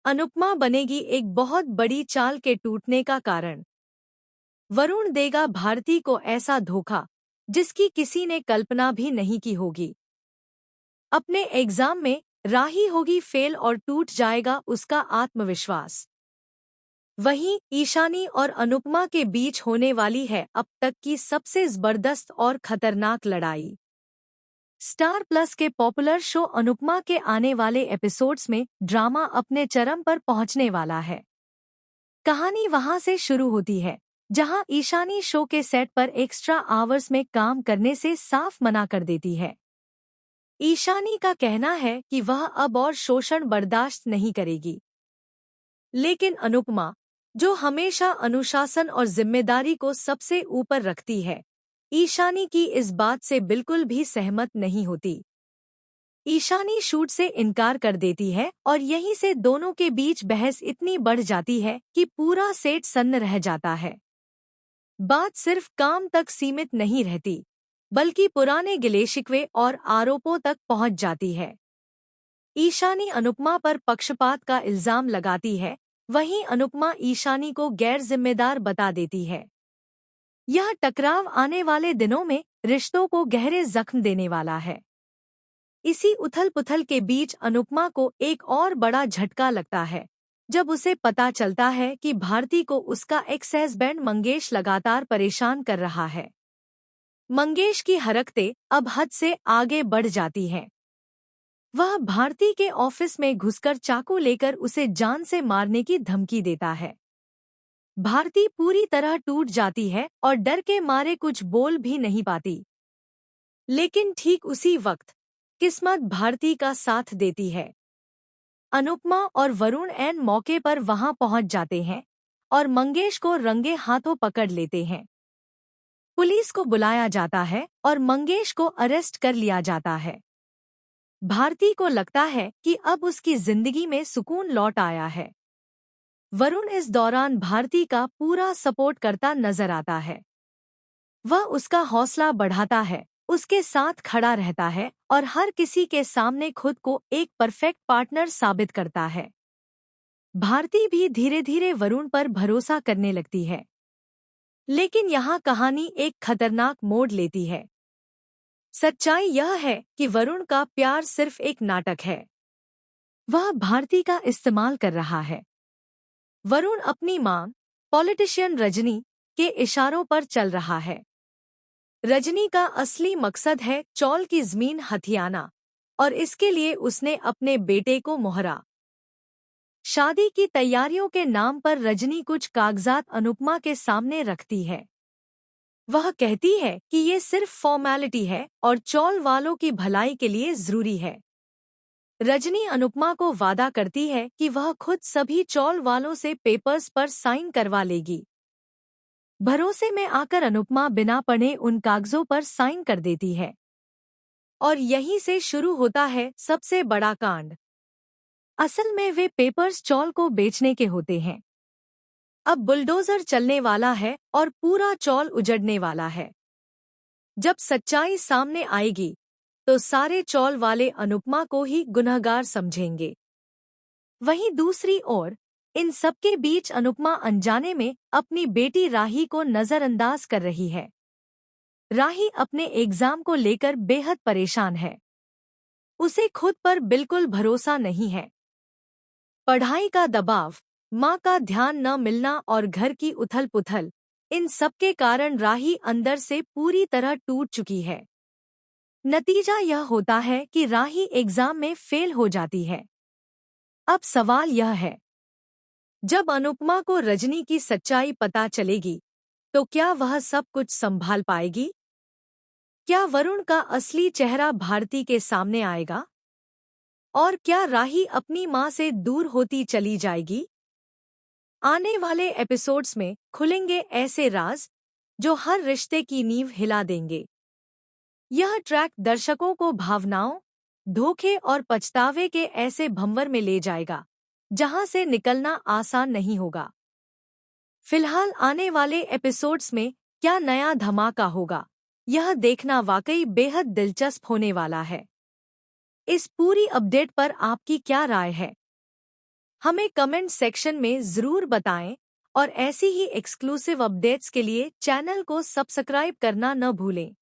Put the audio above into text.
अनुपमा बनेगी एक बहुत बड़ी चाल के टूटने का कारण। वरुण देगा भारती को ऐसा धोखा जिसकी किसी ने कल्पना भी नहीं की होगी। अपने एग्जाम में राही होगी फेल और टूट जाएगा उसका आत्मविश्वास। वहीं ईशानी और अनुपमा के बीच होने वाली है अब तक की सबसे जबरदस्त और खतरनाक लड़ाई। स्टार प्लस के पॉपुलर शो अनुपमा के आने वाले एपिसोड्स में ड्रामा अपने चरम पर पहुंचने वाला है। कहानी वहां से शुरू होती है जहां ईशानी शो के सेट पर एक्स्ट्रा आवर्स में काम करने से साफ मना कर देती है। ईशानी का कहना है कि वह अब और शोषण बर्दाश्त नहीं करेगी। लेकिन अनुपमा, जो हमेशा अनुशासन और जिम्मेदारी को सबसे ऊपर रखती है, ईशानी की इस बात से बिल्कुल भी सहमत नहीं होती। ईशानी शूट से इनकार कर देती है और यहीं से दोनों के बीच बहस इतनी बढ़ जाती है कि पूरा सेट सन्न रह जाता है। बात सिर्फ काम तक सीमित नहीं रहती, बल्कि पुराने गिले-शिकवे और आरोपों तक पहुंच जाती है। ईशानी अनुपमा पर पक्षपात का इल्जाम लगाती है, वहीं अनुपमा ईशानी को गैर जिम्मेदार बता देती है। यह टकराव आने वाले दिनों में रिश्तों को गहरे जख्म देने वाला है। इसी उथल-पुथल के बीच अनुपमा को एक और बड़ा झटका लगता है जब उसे पता चलता है कि भारती को उसका एक्स हस्बैंड मंगेश लगातार परेशान कर रहा है। मंगेश की हरकतें अब हद से आगे बढ़ जाती हैं। वह भारती के ऑफिस में घुसकर चाकू लेकर उसे जान से मारने की धमकी देता है। भारती पूरी तरह टूट जाती है और डर के मारे कुछ बोल भी नहीं पाती। लेकिन ठीक उसी वक्त किस्मत भारती का साथ देती है। अनुपमा और वरुण ऐन मौके पर वहां पहुंच जाते हैं और मंगेश को रंगे हाथों पकड़ लेते हैं। पुलिस को बुलाया जाता है और मंगेश को अरेस्ट कर लिया जाता है। भारती को लगता है कि अब उसकी जिंदगी में सुकून लौट आया है। वरुण इस दौरान भारती का पूरा सपोर्ट करता नजर आता है। वह उसका हौसला बढ़ाता है, उसके साथ खड़ा रहता है और हर किसी के सामने खुद को एक परफेक्ट पार्टनर साबित करता है। भारती भी धीरे धीरे वरुण पर भरोसा करने लगती है। लेकिन यहाँ कहानी एक खतरनाक मोड़ लेती है। सच्चाई यह है कि वरुण का प्यार सिर्फ एक नाटक है। वह भारती का इस्तेमाल कर रहा है। वरुण अपनी मां, पॉलिटिशियन रजनी, के इशारों पर चल रहा है। रजनी का असली मकसद है चौल की जमीन हथियाना और इसके लिए उसने अपने बेटे को मोहरा। शादी की तैयारियों के नाम पर रजनी कुछ कागजात अनुपमा के सामने रखती है। वह कहती है कि ये सिर्फ फॉर्मेलिटी है और चौल वालों की भलाई के लिए जरूरी है। रजनी अनुपमा को वादा करती है कि वह खुद सभी चौल वालों से पेपर्स पर साइन करवा लेगी। भरोसे में आकर अनुपमा बिना पढ़े उन कागजों पर साइन कर देती है। और यहीं से शुरू होता है सबसे बड़ा कांड। असल में वे पेपर्स चौल को बेचने के होते हैं। अब बुलडोजर चलने वाला है और पूरा चौल उजड़ने वाला है। जब सच्चाई सामने आएगी तो सारे चौल वाले अनुपमा को ही गुनहगार समझेंगे। वहीं दूसरी ओर इन सबके बीच अनुपमा अनजाने में अपनी बेटी राही को नजरअंदाज कर रही है। राही अपने एग्जाम को लेकर बेहद परेशान है। उसे खुद पर बिल्कुल भरोसा नहीं है। पढ़ाई का दबाव, माँ का ध्यान न मिलना और घर की उथल-पुथल, इन सबके कारण राही अंदर से पूरी तरह टूट चुकी है। नतीजा यह होता है कि राही एग्जाम में फेल हो जाती है। अब सवाल यह है, जब अनुपमा को रजनी की सच्चाई पता चलेगी तो क्या वह सब कुछ संभाल पाएगी? क्या वरुण का असली चेहरा भारती के सामने आएगा? और क्या राही अपनी मां से दूर होती चली जाएगी? आने वाले एपिसोड्स में खुलेंगे ऐसे राज जो हर रिश्ते की नींव हिला देंगे। यह ट्रैक दर्शकों को भावनाओं, धोखे और पछतावे के ऐसे भंवर में ले जाएगा जहां से निकलना आसान नहीं होगा। फिलहाल आने वाले एपिसोड्स में क्या नया धमाका होगा, यह देखना वाकई बेहद दिलचस्प होने वाला है। इस पूरी अपडेट पर आपकी क्या राय है? हमें कमेंट सेक्शन में ज़रूर बताएं और ऐसी ही एक्सक्लूसिव अपडेट्स के लिए चैनल को सब्सक्राइब करना न भूलें।